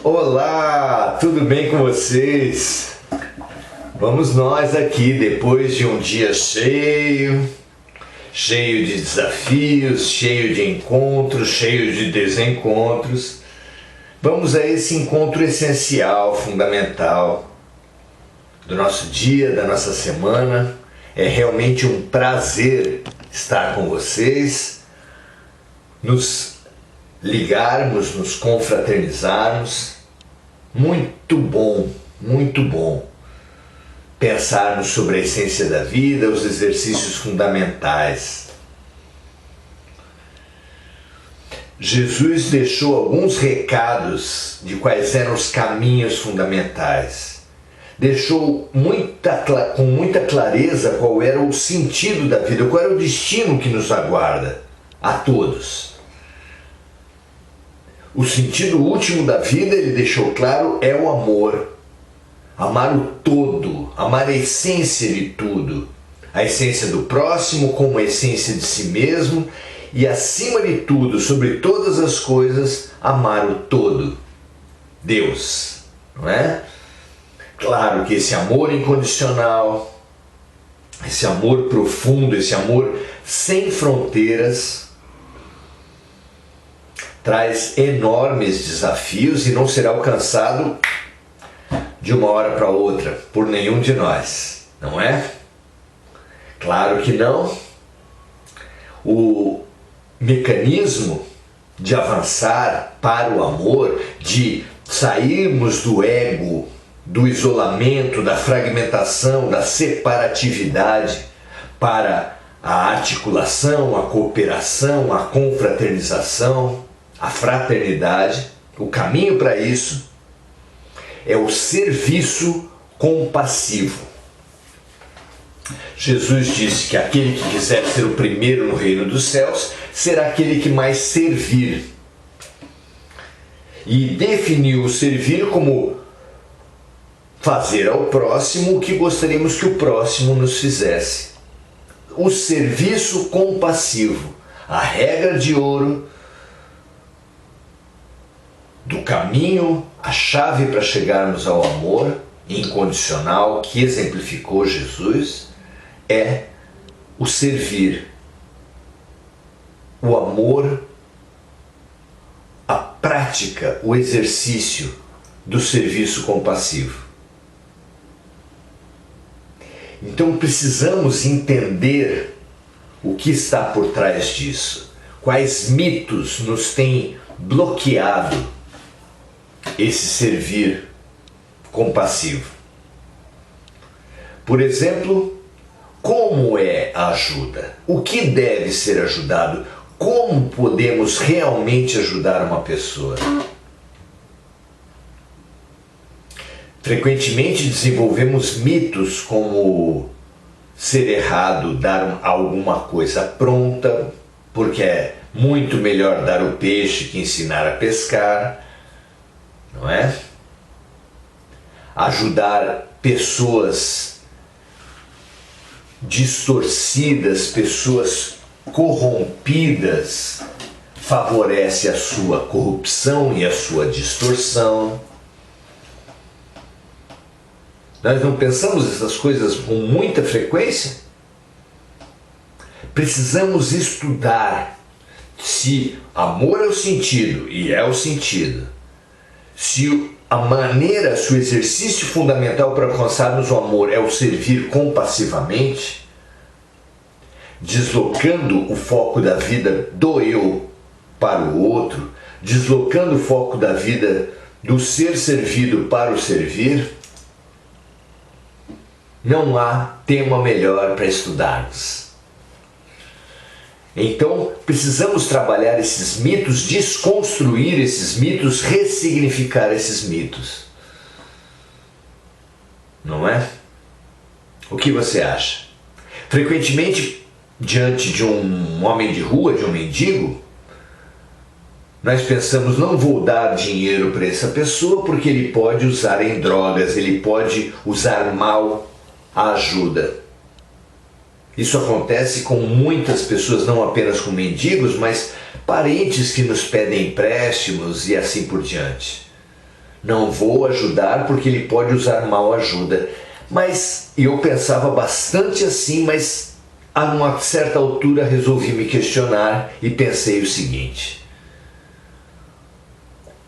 Olá, tudo bem com vocês? Vamos nós aqui depois de um dia cheio de desafios, cheio de encontros, cheio de desencontros. Vamos a esse encontro essencial, fundamental do nosso dia, da nossa semana. É realmente um prazer estar com vocês, nos ligarmos, nos confraternizarmos. Muito bom pensarmos sobre a essência da vida, os exercícios fundamentais. Jesus deixou alguns recados de quais eram os caminhos fundamentais. Deixou com muita clareza qual era o sentido da vida, qual era o destino que nos aguarda a todos. O sentido último da vida, ele deixou claro, é o amor. Amar o todo, amar a essência de tudo. A essência do próximo como a essência de si mesmo e, acima de tudo, sobre todas as coisas, amar o todo. Deus, não é? Claro que esse amor incondicional, esse amor profundo, esse amor sem fronteiras, traz enormes desafios e não será alcançado de uma hora para outra por nenhum de nós, não é? Claro que não. O mecanismo de avançar para o amor, de sairmos do ego, do isolamento, da fragmentação, da separatividade para a articulação, a cooperação, a confraternização, a fraternidade, o caminho para isso é o serviço compassivo. Jesus disse que aquele que quiser ser o primeiro no reino dos céus será aquele que mais servir. E definiu o servir como fazer ao próximo o que gostaríamos que o próximo nos fizesse. O serviço compassivo, a regra de ouro do caminho, a chave para chegarmos ao amor incondicional que exemplificou Jesus, é o servir. O amor, a prática, o exercício do serviço compassivo. Então precisamos entender o que está por trás disso. Quais mitos nos têm bloqueado esse servir compassivo? Por exemplo, como é a ajuda? O que deve ser ajudado? Como podemos realmente ajudar uma pessoa? Frequentemente desenvolvemos mitos como ser errado dar alguma coisa pronta, porque é muito melhor dar o peixe que ensinar a pescar, não é? Ajudar pessoas distorcidas, pessoas corrompidas, favorece a sua corrupção e a sua distorção. Nós não pensamos essas coisas com muita frequência? Precisamos estudar se amor é o sentido, e é o sentido, se a maneira, se o exercício fundamental para alcançarmos o amor é o servir compassivamente, deslocando o foco da vida do eu para o outro, deslocando o foco da vida do ser servido para o servir, não há tema melhor para estudarmos. Então, precisamos trabalhar esses mitos, desconstruir esses mitos, ressignificar esses mitos. Não é? O que você acha? Frequentemente, diante de um homem de rua, de um mendigo, nós pensamos, não vou dar dinheiro para essa pessoa porque ele pode usar em drogas, ele pode usar mal a ajuda. Isso acontece com muitas pessoas, não apenas com mendigos, mas parentes que nos pedem empréstimos e assim por diante. Não vou ajudar porque ele pode usar mal a ajuda. Mas eu pensava bastante assim, mas a uma certa altura resolvi me questionar e pensei o seguinte: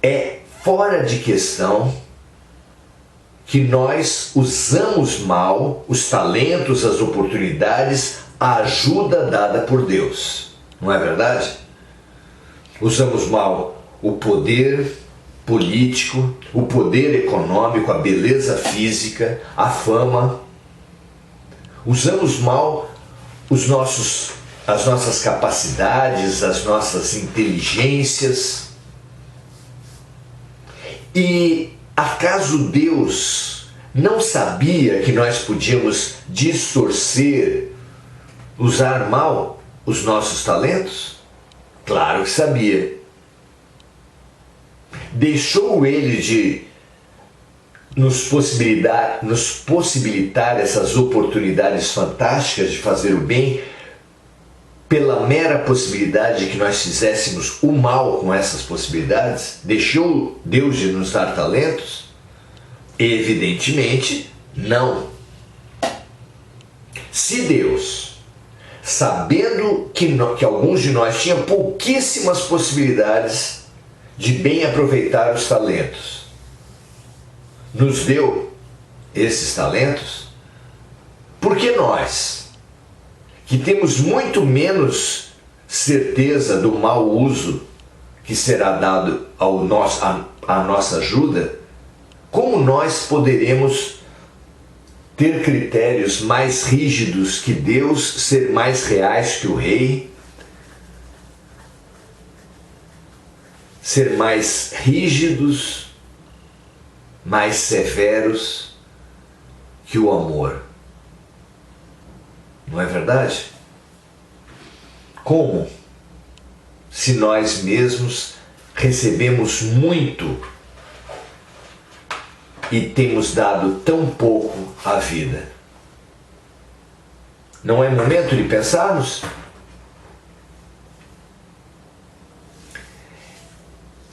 é fora de questão que nós usamos mal os talentos, as oportunidades, a ajuda dada por Deus. Não é verdade? Usamos mal o poder político, o poder econômico, a beleza física, a fama. Usamos mal as nossas capacidades, as nossas inteligências. E acaso Deus não sabia que nós podíamos distorcer, usar mal os nossos talentos? Claro que sabia. Deixou ele de nos possibilitar essas oportunidades fantásticas de fazer o bem pela mera possibilidade de que nós fizéssemos o mal com essas possibilidades? Deixou Deus de nos dar talentos? Evidentemente, não. Se Deus, sabendo que alguns de nós tinham pouquíssimas possibilidades de bem aproveitar os talentos, nos deu esses talentos, por que nós, que temos muito menos certeza do mau uso que será dado à nossa ajuda, como nós poderemos ter critérios mais rígidos que Deus, ser mais reais que o rei, ser mais rígidos, mais severos que o amor? Não é verdade? Como? Se nós mesmos recebemos muito e temos dado tão pouco à vida. Não é momento de pensarmos?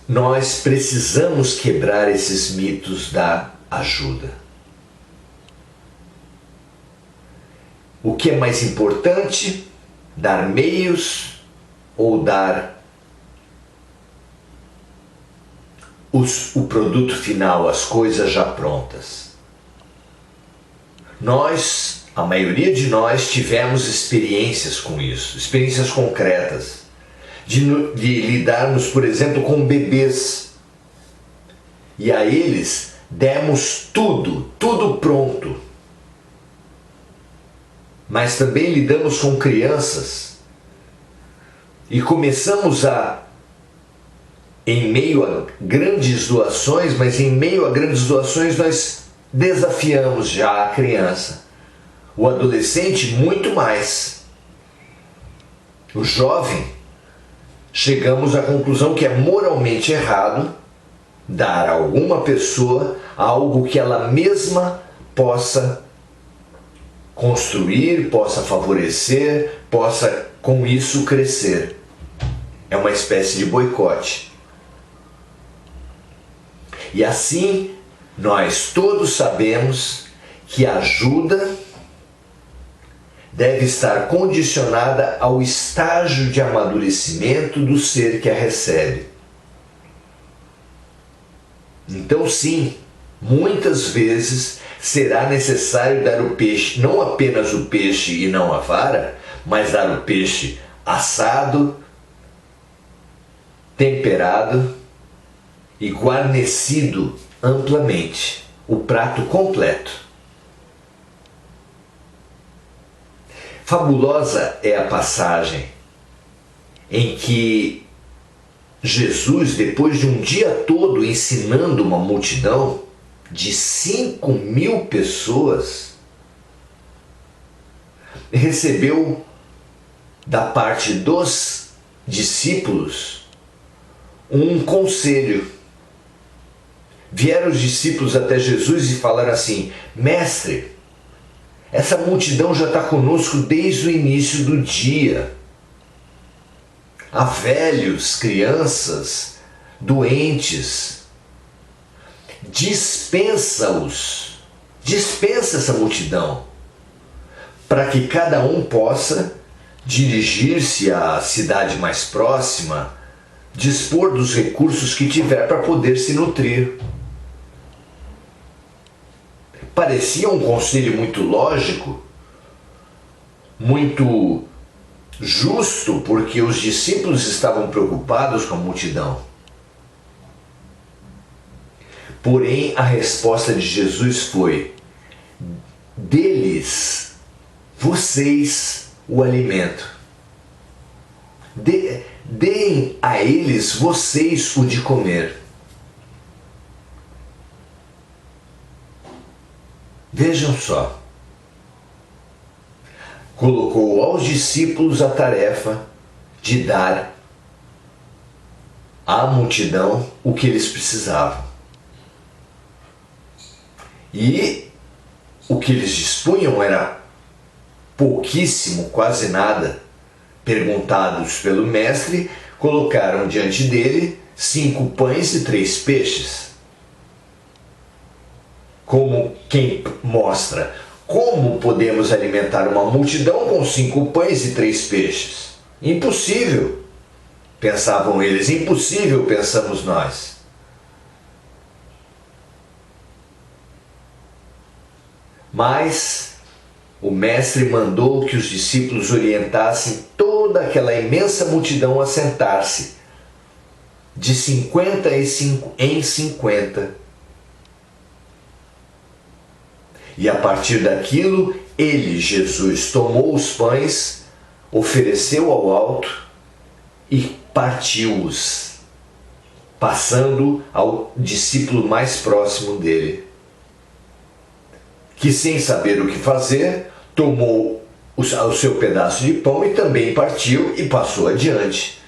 Nós precisamos quebrar esses mitos da ajuda. O que é mais importante? Dar meios ou dar o produto final, as coisas já prontas? A maioria de nós tivemos experiências com isso, experiências concretas, de lidarmos, por exemplo, com bebês. E a eles demos tudo pronto. Mas também lidamos com crianças e começamos em meio a grandes doações, mas em meio a grandes doações nós desafiamos já a criança, o adolescente muito mais, o jovem. Chegamos à conclusão que é moralmente errado dar a alguma pessoa algo que ela mesma possa construir, possa favorecer, possa com isso crescer. É uma espécie de boicote. E assim, nós todos sabemos que a ajuda deve estar condicionada ao estágio de amadurecimento do ser que a recebe. Então, sim, muitas vezes será necessário dar o peixe, não apenas o peixe e não a vara, mas dar o peixe assado, temperado e guarnecido amplamente, o prato completo. Fabulosa é a passagem em que Jesus, depois de um dia todo ensinando uma multidão de 5.000 pessoas, recebeu da parte dos discípulos um conselho. Vieram os discípulos até Jesus e falaram assim: Mestre, essa multidão já está conosco desde o início do dia. Há velhos, crianças, doentes. dispensa-os, dispensa essa multidão, para que cada um possa dirigir-se à cidade mais próxima, dispor dos recursos que tiver para poder se nutrir. Parecia um conselho muito lógico, muito justo, porque os discípulos estavam preocupados com a multidão. Porém, a resposta de Jesus foi: deles, vocês, o alimento. Deem a eles, vocês, o de comer. Vejam só. Colocou aos discípulos a tarefa de dar à multidão o que eles precisavam. E o que eles dispunham era pouquíssimo, quase nada. Perguntados pelo mestre, colocaram diante dele 5 pães e 3 peixes. Como quem mostra: como podemos alimentar uma multidão com 5 pães e 3 peixes? Impossível, pensavam eles, impossível, pensamos nós. Mas o mestre mandou que os discípulos orientassem toda aquela imensa multidão a sentar-se, de 50 em 50. E a partir daquilo, ele, Jesus, tomou os pães, ofereceu ao alto e partiu-os, passando ao discípulo mais próximo dele, que, sem saber o que fazer, tomou o seu pedaço de pão e também partiu e passou adiante.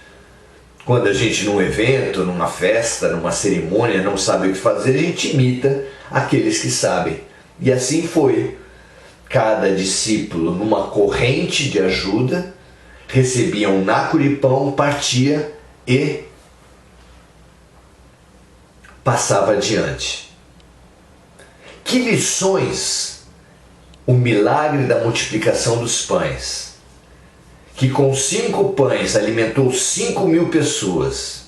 Quando a gente, num evento, numa festa, numa cerimônia, não sabe o que fazer, a gente imita aqueles que sabem. E assim foi. Cada discípulo, numa corrente de ajuda, recebia um naco de pão, partia e passava adiante. Que lições o milagre da multiplicação dos pães, que com 5 pães alimentou 5.000 pessoas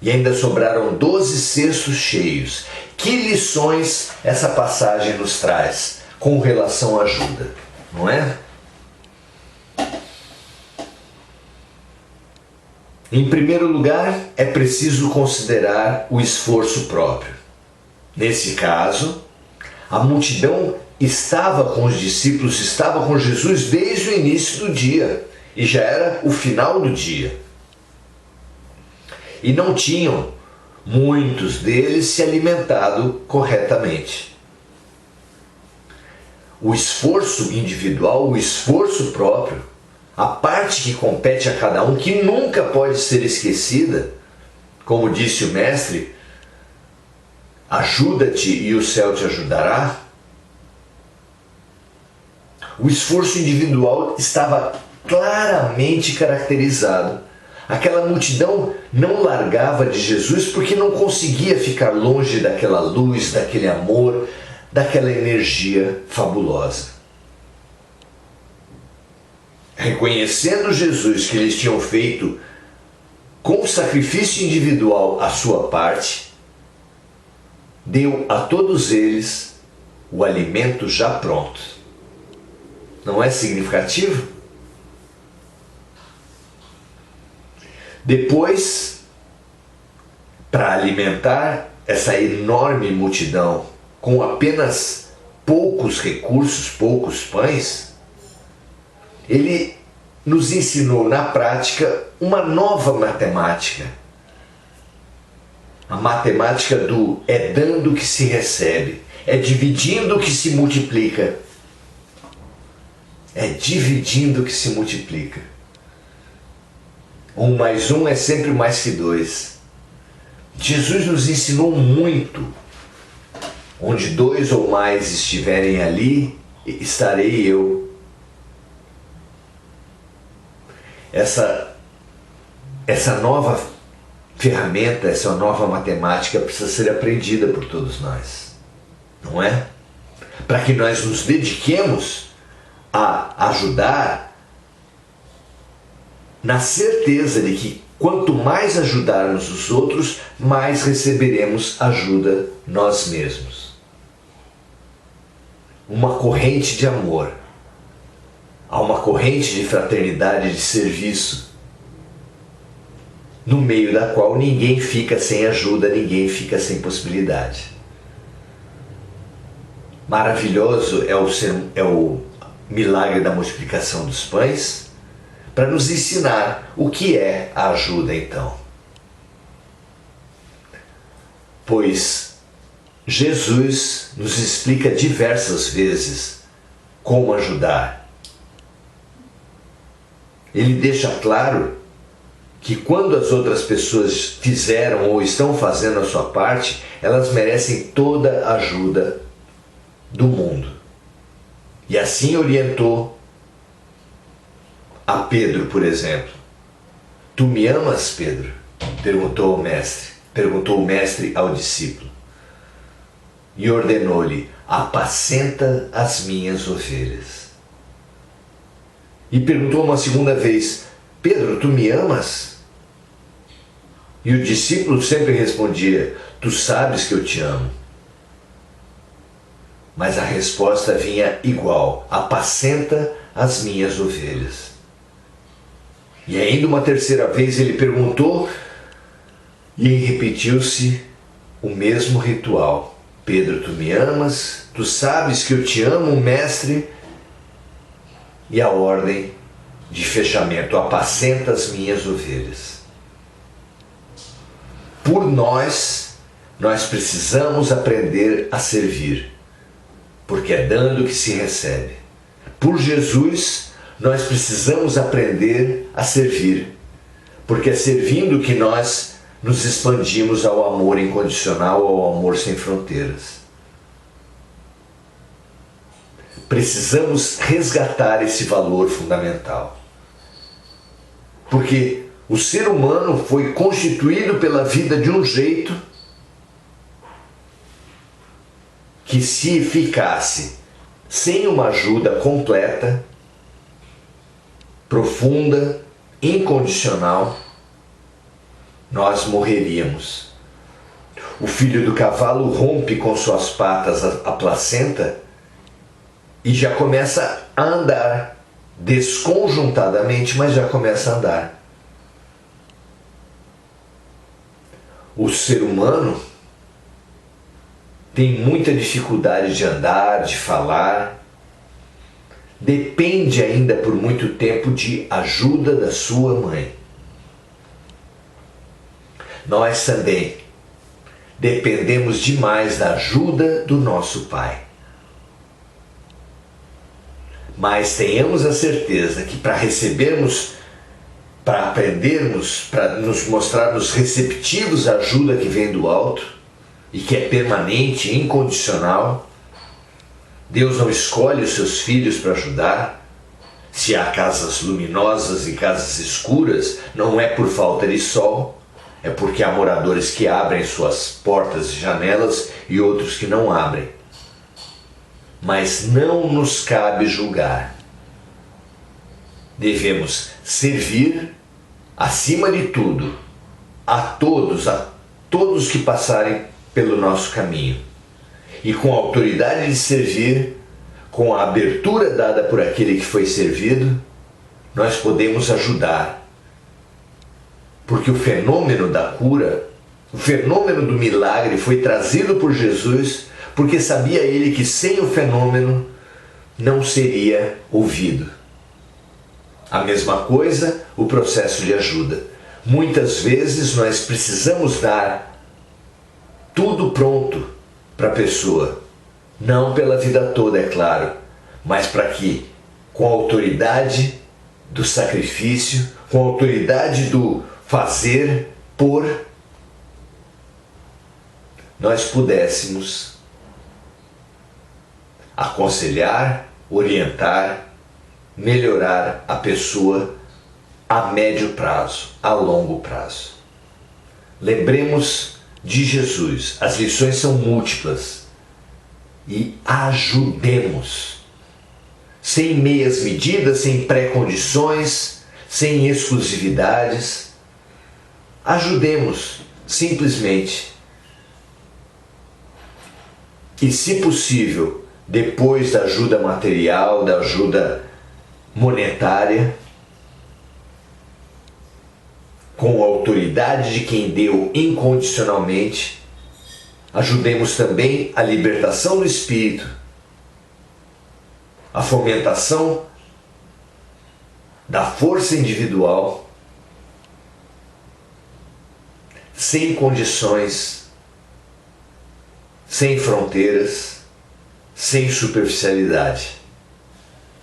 e ainda sobraram 12 cestos cheios. Que lições essa passagem nos traz com relação à ajuda, não é? Em primeiro lugar, é preciso considerar o esforço próprio. Nesse caso, a multidão estava com os discípulos, estava com Jesus desde o início do dia, e já era o final do dia. E não tinham muitos deles se alimentado corretamente. O esforço individual, o esforço próprio, a parte que compete a cada um, que nunca pode ser esquecida, como disse o mestre: ajuda-te e o céu te ajudará. O esforço individual estava claramente caracterizado. Aquela multidão não largava de Jesus porque não conseguia ficar longe daquela luz, daquele amor, daquela energia fabulosa. Reconhecendo Jesus que eles tinham feito com o sacrifício individual a sua parte, deu a todos eles o alimento já pronto. Não é significativo? Depois, para alimentar essa enorme multidão com apenas poucos recursos, poucos pães, ele nos ensinou na prática uma nova matemática. A matemática do é dando que se recebe, é dividindo que se multiplica. É dividindo que se multiplica. 1 mais 1 é sempre mais que 2. Jesus nos ensinou muito. Onde 2 ou mais estiverem ali, estarei eu. Essa nova ferramenta, essa nova matemática precisa ser aprendida por todos nós, não é? Para que nós nos dediquemos a ajudar, na certeza de que quanto mais ajudarmos os outros, mais receberemos ajuda nós mesmos. Uma corrente de amor, há uma corrente de fraternidade, de serviço, no meio da qual ninguém fica sem ajuda, ninguém fica sem possibilidade. Maravilhoso é o milagre da multiplicação dos pães, para nos ensinar o que é a ajuda então. Pois Jesus nos explica diversas vezes como ajudar. Ele deixa claro que quando as outras pessoas fizeram ou estão fazendo a sua parte, elas merecem toda a ajuda do mundo. E assim orientou a Pedro, por exemplo. Tu me amas, Pedro? Perguntou o mestre ao discípulo. E ordenou-lhe: apacenta as minhas ovelhas. E perguntou uma segunda vez: Pedro, tu me amas? E o discípulo sempre respondia: tu sabes que eu te amo. Mas a resposta vinha igual: apacenta as minhas ovelhas. E ainda uma terceira vez ele perguntou e repetiu-se o mesmo ritual. Pedro, tu me amas? Tu sabes que eu te amo, mestre? E a ordem de fechamento: apacenta as minhas ovelhas. Por nós precisamos aprender a servir, porque é dando que se recebe. Por Jesus, nós precisamos aprender a servir, porque é servindo que nós nos expandimos ao amor incondicional, ao amor sem fronteiras. Precisamos resgatar esse valor fundamental, porque o ser humano foi constituído pela vida de um jeito que, se ficasse sem uma ajuda completa, profunda, incondicional, nós morreríamos. O filho do cavalo rompe com suas patas a placenta e já começa a andar, desconjuntadamente, mas já começa a andar. O ser humano tem muita dificuldade de andar, de falar, depende ainda por muito tempo de ajuda da sua mãe. Nós também dependemos demais da ajuda do nosso pai. Mas tenhamos a certeza que para recebermos, para aprendermos, para nos mostrarmos receptivos à ajuda que vem do alto e que é permanente, incondicional, Deus não escolhe os seus filhos para ajudar. Se há casas luminosas e casas escuras, não é por falta de sol, é porque há moradores que abrem suas portas e janelas e outros que não abrem. Mas não nos cabe julgar. Devemos servir, acima de tudo, a todos que passarem pelo nosso caminho. E com a autoridade de servir, com a abertura dada por aquele que foi servido, nós podemos ajudar. Porque o fenômeno da cura, o fenômeno do milagre foi trazido por Jesus, porque sabia ele que sem o fenômeno não seria ouvido. A mesma coisa, o processo de ajuda. Muitas vezes nós precisamos dar tudo pronto para a pessoa, não pela vida toda, é claro, mas para que, com a autoridade do sacrifício, com a autoridade do fazer por, nós pudéssemos aconselhar, orientar, melhorar a pessoa a médio prazo, a longo prazo. lembremos de Jesus. As lições são múltiplas. E ajudemos. Sem meias medidas, sem pré-condições, sem exclusividades. Ajudemos, simplesmente. E, se possível, depois da ajuda material, da ajuda monetária, com a autoridade de quem deu incondicionalmente, ajudemos também a libertação do espírito, a fomentação da força individual, sem condições, sem fronteiras, sem superficialidade.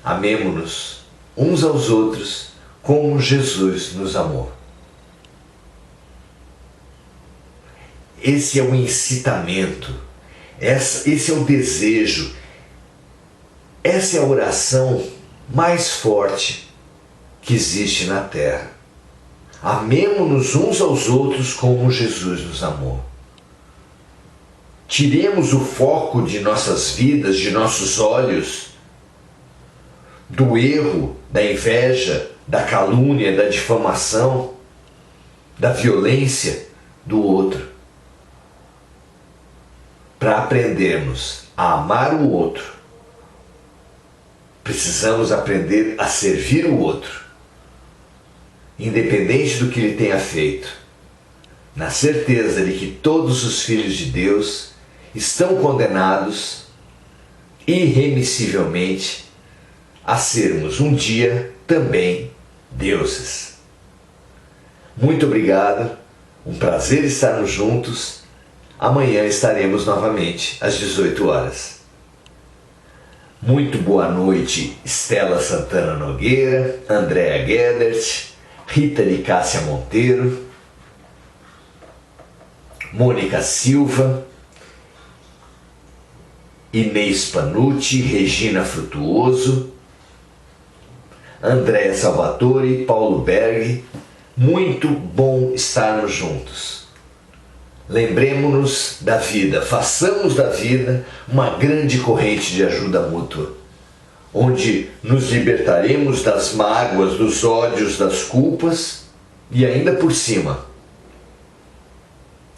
Amemo-nos uns aos outros como Jesus nos amou. Esse é o incitamento, esse é o desejo, essa é a oração mais forte que existe na Terra. Amemo-nos uns aos outros como Jesus nos amou. Tiremos o foco de nossas vidas, de nossos olhos, do erro, da inveja, da calúnia, da difamação, da violência do outro, para aprendermos a amar o outro. Precisamos aprender a servir o outro, independente do que ele tenha feito, na certeza de que todos os filhos de Deus estão condenados irremissivelmente a sermos um dia também deuses. Muito obrigado, um prazer estarmos juntos. Amanhã estaremos novamente às 18 horas. Muito boa noite, Estela Santana Nogueira, Andréa Guedert, Rita de Cássia Monteiro, Mônica Silva, Inês Panucci, Regina Frutuoso, Andréa Salvatore, Paulo Berg. Muito bom estarmos juntos. Lembremos-nos da vida, façamos da vida uma grande corrente de ajuda mútua, onde nos libertaremos das mágoas, dos ódios, das culpas e ainda por cima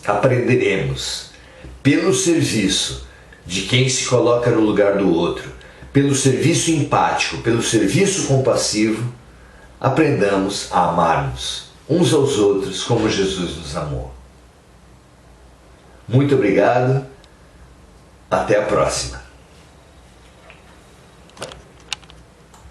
aprenderemos, pelo serviço de quem se coloca no lugar do outro, pelo serviço empático, pelo serviço compassivo, aprendamos a amarmos uns aos outros como Jesus nos amou. Muito obrigado, até a próxima.